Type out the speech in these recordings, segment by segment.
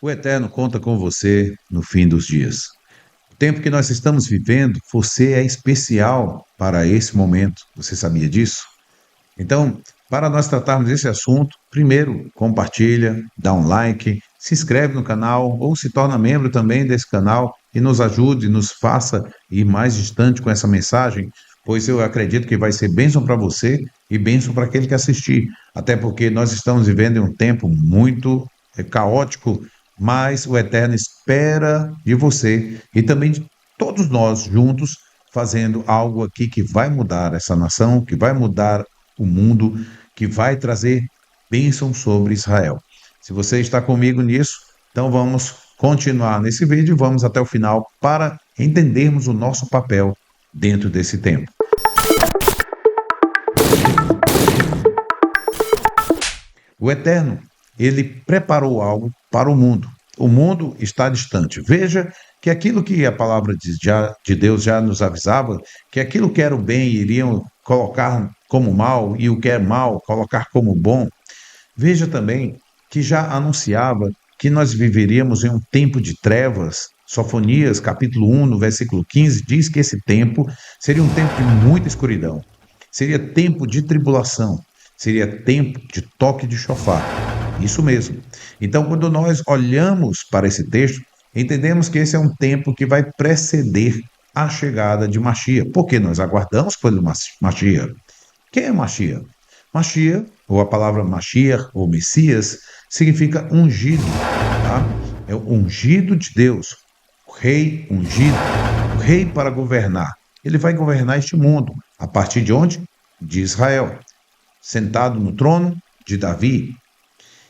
O Eterno conta com você no fim dos dias. O tempo que nós estamos vivendo, você é especial para esse momento. Você sabia disso? Então, para nós tratarmos esse assunto, primeiro compartilha, dá um like, se inscreve no canal ou se torna membro também desse canal e nos ajude, nos faça ir mais distante com essa mensagem, pois eu acredito que vai ser bênção para você e bênção para aquele que assistir. Até porque nós estamos vivendo em um tempo muito caótico, mas o Eterno espera de você e também de todos nós juntos fazendo algo aqui que vai mudar essa nação, que vai mudar o mundo, que vai trazer bênção sobre Israel. Se você está comigo nisso, então vamos continuar nesse vídeo e vamos até o final para entendermos o nosso papel dentro desse tempo. O Eterno, ele preparou algo para o mundo. O mundo está distante. Veja que aquilo que a palavra de Deus já nos avisava, que aquilo que era o bem iriam colocar como mal e o que é mal colocar como bom. Veja também que já anunciava que nós viveríamos em um tempo de trevas. Sofonias, capítulo 1, no versículo 15, diz que esse tempo seria um tempo de muita escuridão. Seria tempo de tribulação. Seria tempo de toque de chofar. Isso mesmo. Então, quando nós olhamos para esse texto, entendemos que esse é um tempo que vai preceder a chegada de Mashiach, porque nós aguardamos pelo Mashiach. Quem é Mashiach? Mashiach, ou a palavra Mashiach, ou Messias, significa ungido, tá? É o ungido de Deus, o rei ungido, o rei para governar. Ele vai governar este mundo, a partir de onde? De Israel, sentado no trono de Davi.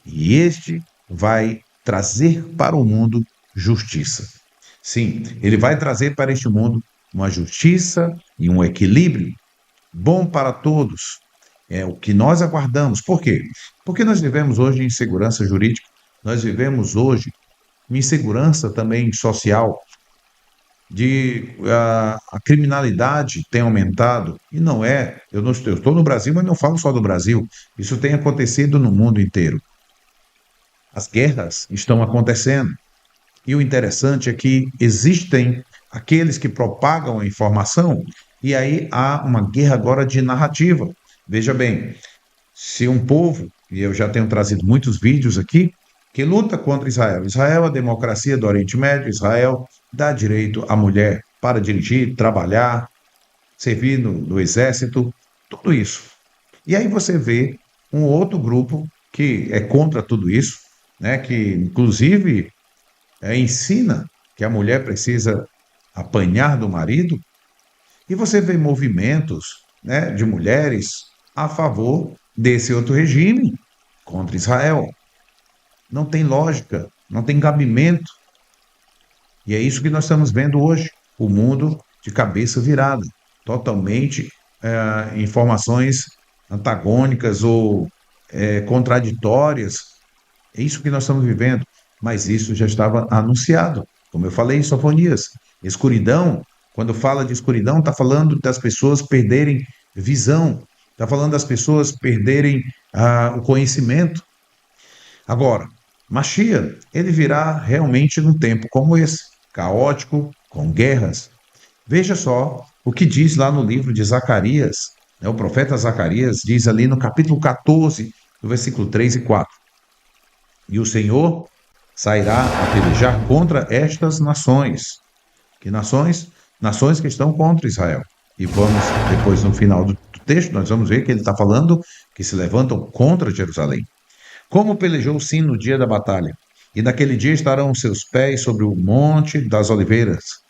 E este vai trazer para o mundo justiça. Sim, ele vai trazer para este mundo uma justiça e um equilíbrio bom para todos. É o que nós aguardamos. Por quê? Porque nós vivemos hoje em insegurança jurídica, nós vivemos hoje em insegurança também social, a criminalidade tem aumentado, e não é, eu estou no Brasil, mas não falo só do Brasil, isso tem acontecido no mundo inteiro. As guerras estão acontecendo. E o interessante é que existem aqueles que propagam a informação, e aí há uma guerra agora de narrativa. Veja bem, se um povo, e eu já tenho trazido muitos vídeos aqui, que luta contra Israel. Israel é a democracia do Oriente Médio, Israel dá direito à mulher para dirigir, trabalhar, servir no exército, tudo isso. E aí você vê um outro grupo que é contra tudo isso, né, que inclusive ensina que a mulher precisa apanhar do marido, e você vê movimentos, né, de mulheres a favor desse outro regime contra Israel. Não tem lógica, não tem cabimento. E é isso que nós estamos vendo hoje, o mundo de cabeça virada, totalmente informações antagônicas ou contraditórias. É isso que nós estamos vivendo, mas isso já estava anunciado. Como eu falei em Sofonias, escuridão, quando fala de escuridão, está falando das pessoas perderem visão, está falando das pessoas perderem o conhecimento. Agora, Mashiach, ele virá realmente num tempo como esse, caótico, com guerras. Veja só o que diz lá no livro de Zacarias, né? O profeta Zacarias diz ali no capítulo 14, no versículo 3 e 4. E o Senhor sairá a pelejar contra estas nações. Que nações? Nações que estão contra Israel. E vamos, depois no final do texto, nós vamos ver que ele está falando que se levantam contra Jerusalém. Como pelejou sim no dia da batalha, e naquele dia estarão seus pés sobre o monte das oliveiras,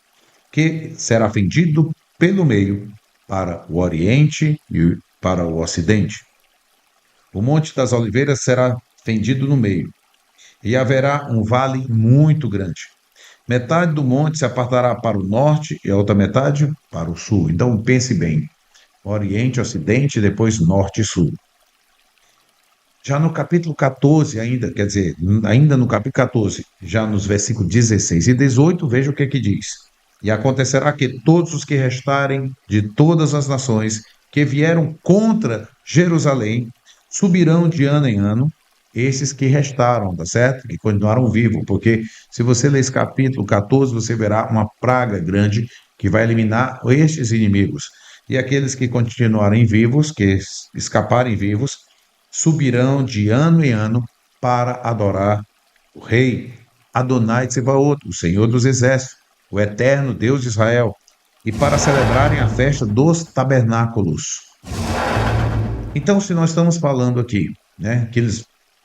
que será fendido pelo meio para o oriente e para o ocidente. O monte das oliveiras será fendido no meio, e haverá um vale muito grande. Metade do monte se apartará para o norte e a outra metade para o sul. Então pense bem, oriente, ocidente, depois norte e sul. Já no capítulo 14, ainda, quer dizer, ainda no capítulo 14, já nos versículos 16 e 18, veja o que diz. E acontecerá que todos os que restarem de todas as nações que vieram contra Jerusalém subirão de ano em ano esses que restaram, tá certo? Que continuaram vivos, porque se você ler esse capítulo 14, você verá uma praga grande que vai eliminar estes inimigos. E aqueles que continuarem vivos, que escaparem vivos, subirão de ano em ano para adorar o Rei Adonai Tsebaot, o Senhor dos Exércitos, o eterno Deus de Israel, e para celebrarem a festa dos tabernáculos. Então, se nós estamos falando aqui, né, que eles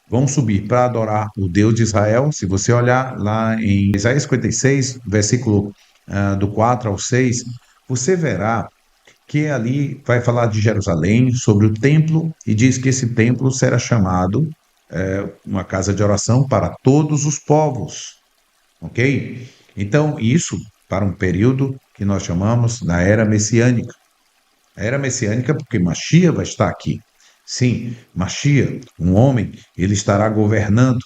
vão subir para adorar o Deus de Israel, se você olhar lá em Isaías 56, versículo do 4 ao 6, você verá que ali vai falar de Jerusalém, sobre o templo, e diz que esse templo será chamado uma casa de oração para todos os povos, ok? Então, isso para um período que nós chamamos da era messiânica. A era messiânica porque Machia vai estar aqui. Sim, Machia, um homem, ele estará governando.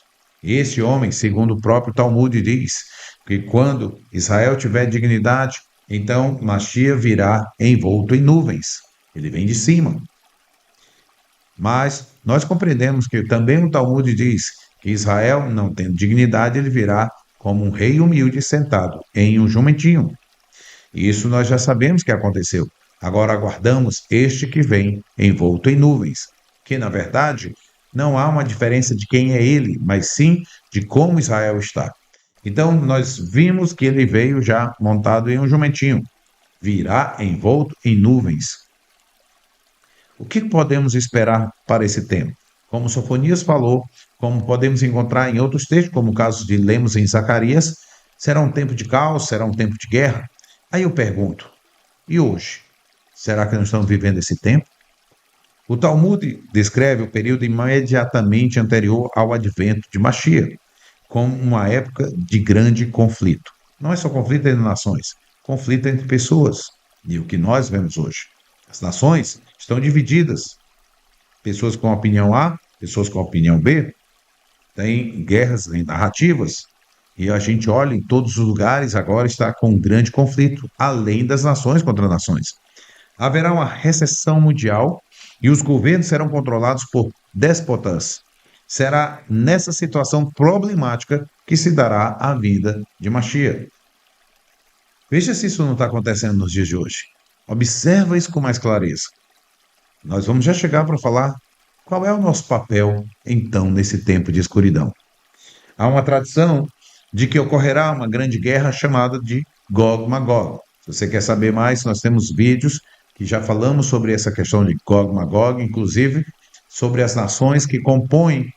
Esse homem, segundo o próprio Talmud diz, que quando Israel tiver dignidade, então Machia virá envolto em nuvens. Ele vem de cima. Mas nós compreendemos que também o Talmud diz que Israel, não tendo dignidade, ele virá como um rei humilde sentado em um jumentinho. Isso nós já sabemos que aconteceu. Agora aguardamos este que vem envolto em nuvens, que na verdade não há uma diferença de quem é ele, mas sim de como Israel está. Então nós vimos que ele veio já montado em um jumentinho, virá envolto em nuvens. O que podemos esperar para esse tempo? Como Sofonias falou, como podemos encontrar em outros textos, como o caso de lemos em Zacarias, será um tempo de caos, será um tempo de guerra? Aí eu pergunto, e hoje? Será que nós estamos vivendo esse tempo? O Talmud descreve o período imediatamente anterior ao advento de Mashiach como uma época de grande conflito. Não é só conflito entre nações, conflito entre pessoas. E o que nós vemos hoje? As nações estão divididas. Pessoas com opinião A, pessoas com opinião B. Tem guerras narrativas. E a gente olha em todos os lugares, agora está com um grande conflito, além das nações contra nações. Haverá uma recessão mundial e os governos serão controlados por déspotas. Será nessa situação problemática que se dará a vinda de Mashiach. Veja se isso não está acontecendo nos dias de hoje. Observa isso com mais clareza. Nós vamos já chegar para falar qual é o nosso papel, então, nesse tempo de escuridão. Há uma tradição de que ocorrerá uma grande guerra chamada de Gog-Magog. Se você quer saber mais, nós temos vídeos que já falamos sobre essa questão de Gog-Magog, inclusive sobre as nações que compõem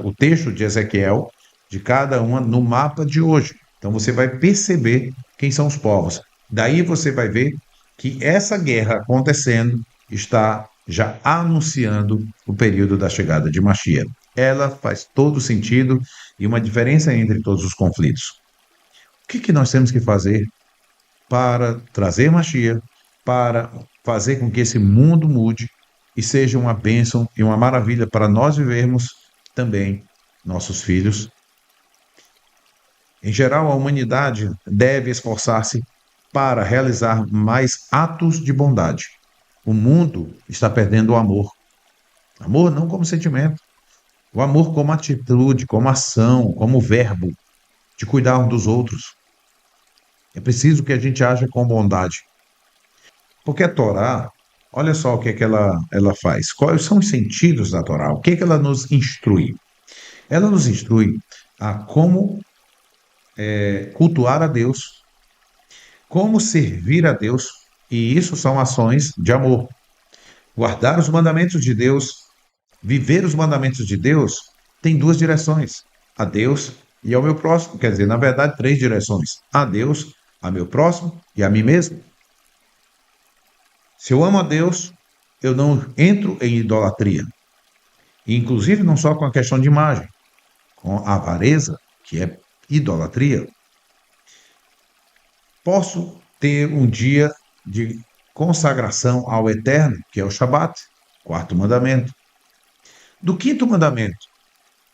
o texto de Ezequiel, de cada uma no mapa de hoje. Então você vai perceber quem são os povos. Daí você vai ver que essa guerra acontecendo está já anunciando o período da chegada de Mashiach. Ela faz todo sentido e uma diferença entre todos os conflitos. O que nós temos que fazer para trazer Mashiach, para fazer com que esse mundo mude e seja uma bênção e uma maravilha para nós vivermos também, nossos filhos? Em geral, a humanidade deve esforçar-se para realizar mais atos de bondade. O mundo está perdendo o amor. Amor não como sentimento, o amor como atitude, como ação, como verbo de cuidar um dos outros. É preciso que a gente haja com bondade. Porque a Torá, olha só o que é que ela faz. Quais são os sentidos da Torá? O que é que ela nos instrui? Ela nos instrui a como cultuar a Deus, como servir a Deus, e isso são ações de amor. Guardar os mandamentos de Deus, viver os mandamentos de Deus, tem duas direções: a Deus e ao meu próximo. Quer dizer, na verdade, três direções: a Deus, a meu próximo e a mim mesmo. Se eu amo a Deus, eu não entro em idolatria. Inclusive, não só com a questão de imagem, com a avareza, que é idolatria. Posso ter um dia de consagração ao Eterno, que é o Shabat, quarto mandamento. Do quinto mandamento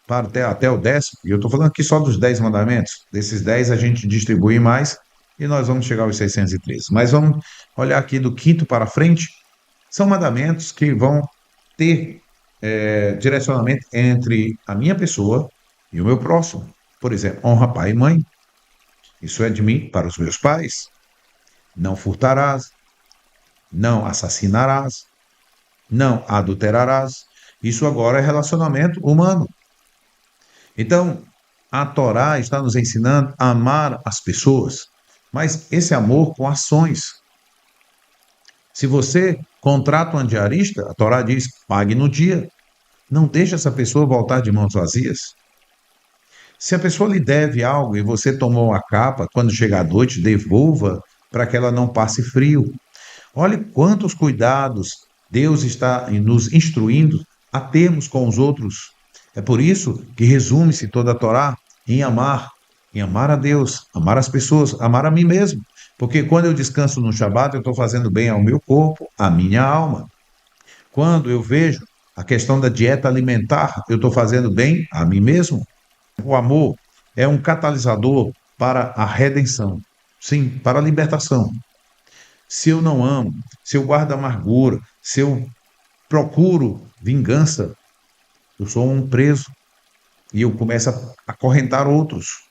para até o 10º, e eu estou falando aqui só dos 10 mandamentos, desses 10 a gente distribui mais e nós vamos chegar aos 613. Mas vamos olhar aqui do quinto para frente, são mandamentos que vão ter direcionamento entre a minha pessoa e o meu próximo. Por exemplo, honra pai e mãe. Isso é de mim para os meus pais. Não furtarás, não assassinarás, não adulterarás. Isso agora é relacionamento humano. Então, a Torá está nos ensinando a amar as pessoas, mas esse amor com ações. Se você contrata um diarista, a Torá diz: pague no dia. Não deixe essa pessoa voltar de mãos vazias. Se a pessoa lhe deve algo e você tomou a capa, quando chegar à noite, devolva para que ela não passe frio. Olhe quantos cuidados Deus está nos instruindo a termos com os outros. É por isso que resume-se toda a Torá em amar a Deus, amar as pessoas, amar a mim mesmo. Porque quando eu descanso no Shabat, eu estou fazendo bem ao meu corpo, à minha alma. Quando eu vejo a questão da dieta alimentar, eu estou fazendo bem a mim mesmo. O amor é um catalisador para a redenção, sim, para a libertação. Se eu não amo, se eu guardo amargura, se eu procuro vingança, eu sou um preso e eu começo a acorrentar outros.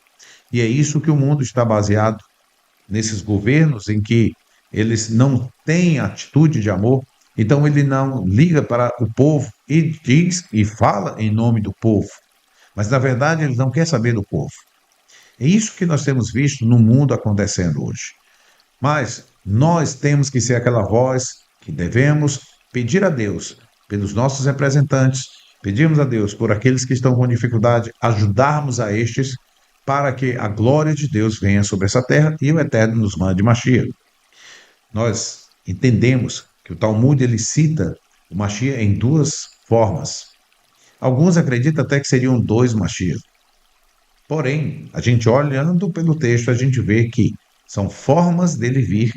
E é isso que o mundo está baseado, nesses governos em que eles não têm atitude de amor, então ele não liga para o povo e diz e fala em nome do povo, mas na verdade ele não quer saber do povo. É isso que nós temos visto no mundo acontecendo hoje. Mas nós temos que ser aquela voz que devemos pedir a Deus pelos nossos representantes, pedirmos a Deus por aqueles que estão com dificuldade, ajudarmos a estes para que a glória de Deus venha sobre essa terra e o Eterno nos mande Mashiach. Nós entendemos que o Talmud ele cita o Mashiach em duas formas. Alguns acreditam até que seriam dois Mashiach. Porém, a gente olhando pelo texto, a gente vê que são formas dele vir,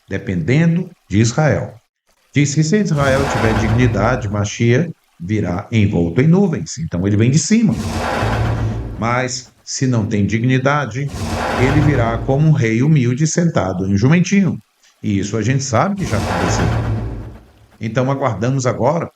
dependendo de Israel. Diz que se Israel tiver dignidade, Mashiach virá envolto em nuvens. Então ele vem de cima. Mas se não tem dignidade, ele virá como um rei humilde sentado em um jumentinho. E isso a gente sabe que já aconteceu. Então aguardamos agora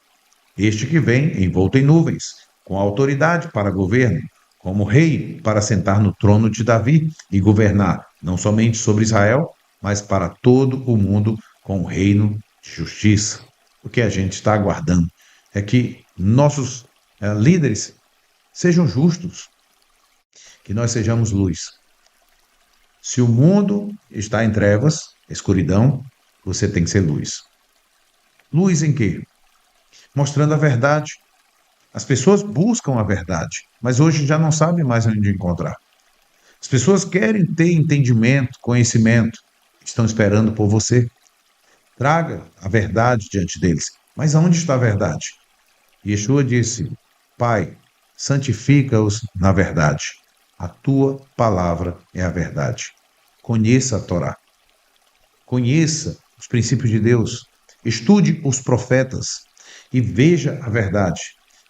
este que vem envolto em nuvens, com autoridade para governo, como rei para sentar no trono de Davi e governar não somente sobre Israel, mas para todo o mundo com um reino de justiça. O que a gente está aguardando é que nossos líderes sejam justos, que nós sejamos luz. Se o mundo está em trevas, escuridão, você tem que ser luz. Luz em quê? Mostrando a verdade. As pessoas buscam a verdade, mas hoje já não sabem mais onde encontrar. As pessoas querem ter entendimento, conhecimento, estão esperando por você. Traga a verdade diante deles. Mas aonde está a verdade? Yeshua disse: Pai, santifica-os na verdade. A tua palavra é a verdade. Conheça a Torá. Conheça os princípios de Deus. Estude os profetas e veja a verdade.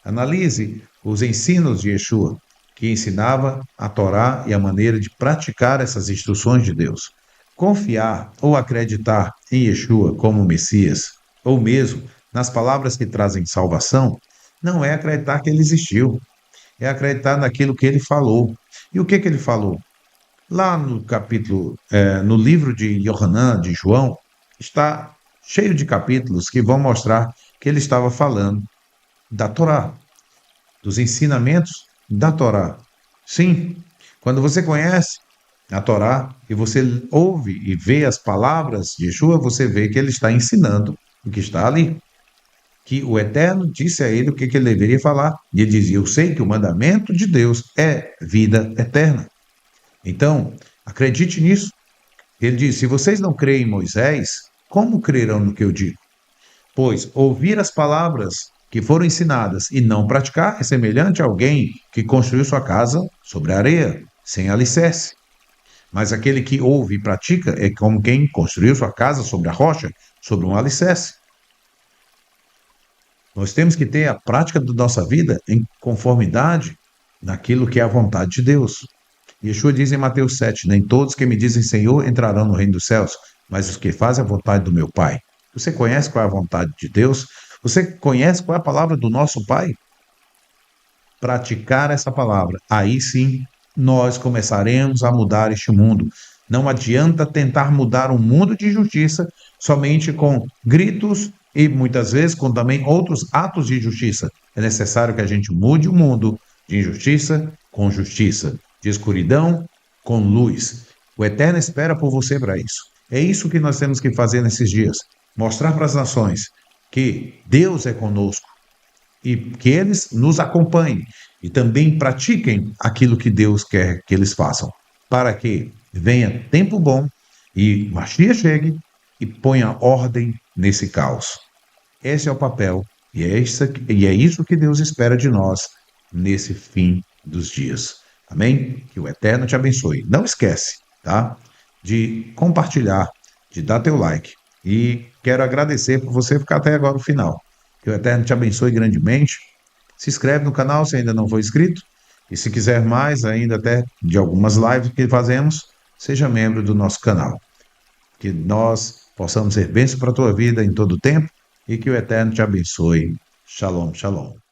Analise os ensinos de Yeshua, que ensinava a Torá e a maneira de praticar essas instruções de Deus. Confiar ou acreditar em Yeshua como Messias, ou mesmo nas palavras que trazem salvação, não é acreditar que ele existiu, é acreditar naquilo que ele falou. E o que ele falou? Lá no capítulo, no livro de Yohanan, de João, está cheio de capítulos que vão mostrar que ele estava falando da Torá, dos ensinamentos da Torá. Sim, quando você conhece a Torá e você ouve e vê as palavras de Yeshua, você vê que ele está ensinando o que está ali. Que o Eterno disse a ele o que ele deveria falar. E ele dizia: eu sei que o mandamento de Deus é vida eterna. Então, acredite nisso. Ele diz: se vocês não creem em Moisés, como crerão no que eu digo? Pois ouvir as palavras que foram ensinadas e não praticar é semelhante a alguém que construiu sua casa sobre areia, sem alicerce. Mas aquele que ouve e pratica é como quem construiu sua casa sobre a rocha, sobre um alicerce. Nós temos que ter a prática da nossa vida em conformidade naquilo que é a vontade de Deus. Yeshua diz em Mateus 7, nem todos que me dizem Senhor entrarão no reino dos céus, mas os que fazem a vontade do meu Pai. Você conhece qual é a vontade de Deus? Você conhece qual é a palavra do nosso Pai? Praticar essa palavra. Aí sim, nós começaremos a mudar este mundo. Não adianta tentar mudar um mundo de injustiça somente com gritos e muitas vezes com também outros atos de injustiça. É necessário que a gente mude o mundo de injustiça com justiça, de escuridão com luz. O Eterno espera por você para isso. É isso que nós temos que fazer nesses dias. Mostrar para as nações que Deus é conosco e que eles nos acompanhem e também pratiquem aquilo que Deus quer que eles façam, para que venha tempo bom e Mashiach chegue e ponha ordem nesse caos. Esse é o papel e é isso que Deus espera de nós nesse fim dos dias. Amém? Que o Eterno te abençoe. Não esquece, tá? De compartilhar, de dar teu like. E quero agradecer por você ficar até agora no final. Que o Eterno te abençoe grandemente. Se inscreve no canal se ainda não for inscrito. E se quiser mais ainda até de algumas lives que fazemos, seja membro do nosso canal. Que nós possamos ser bênção para a tua vida em todo o tempo e que o Eterno te abençoe. Shalom, shalom.